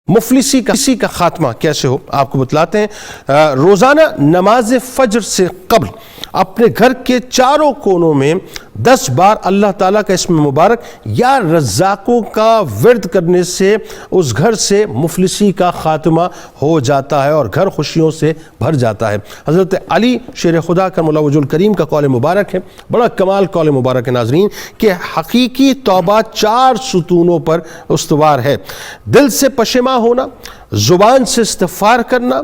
مفلسی کا خاتمہ کیسے ہو آپ کو بتلاتے ہیں۔ روزانہ نماز فجر سے قبل اپنے گھر کے چاروں کونوں میں 10 بار اللہ تعالیٰ کا اسم مبارک یا رزاقوں کا ورد کرنے سے اس گھر سے مفلسی کا خاتمہ ہو جاتا ہے اور گھر خوشیوں سے بھر جاتا ہے۔ حضرت علی شیر خدا کرم اللہ وجہ الکریم کا قول مبارک ہے، بڑا کمال قول مبارک ہے ناظرین، کہ حقیقی توبہ 4 ستونوں پر استوار ہے: دل سے پشیماں ہونا، زبان سے استغفار کرنا،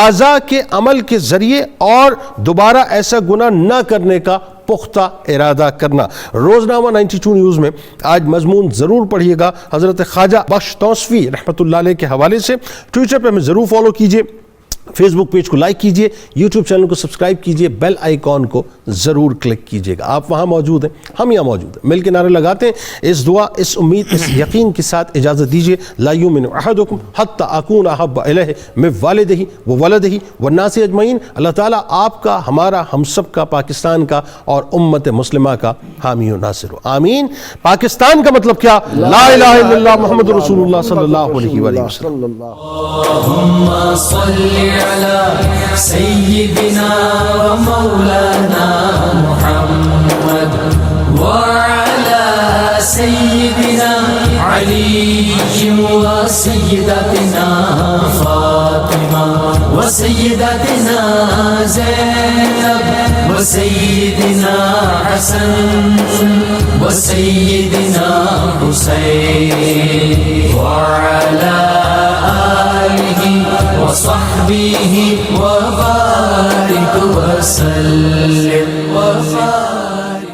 اعضاء کے عمل کے ذریعے اور دوبارہ ایسا گناہ نہ کرنے کا پختہ ارادہ کرنا۔ روزنامہ 92 نیوز میں آج مضمون ضرور پڑھیے گا حضرت خواجہ بخش توصفی رحمۃ اللہ علیہ کے حوالے سے۔ ٹویٹر پہ ہمیں ضرور فالو کیجئے، فیس بک پیج کو لائک کیجئے، یوٹیوب چینل کو سبسکرائب کیجئے، بیل آئیکن کو ضرور کلک کیجئے گا۔ آپ وہاں موجود ہیں، ہم یہاں موجود ہیں، مل کے نعرے لگاتے ہیں۔ اس دعا، اس امید، اس یقین کے ساتھ اجازت دیجئے، لا یؤمن احدکم حتی اکون احب الیہ من والدہ وولدہ والناس اجمعین۔ اللہ تعالیٰ آپ کا، ہمارا، ہم سب کا، پاکستان کا اور امت مسلمہ کا حامی و ناصر ہو، آمین۔ پاکستان کا مطلب کیا؟ لا الہ الا اللہ محمد رسول اللہ صلی اللہ علیہ وآلہ وسلم۔ اللهم صل على سيدنا ومولانا محمد وعلى سيدنا علي وسيدتنا فاطمة وسيدتنا زينب وسيدنا حسن وسيدنا حسين وعلى آله وصحبه وبارك وسلم وبارك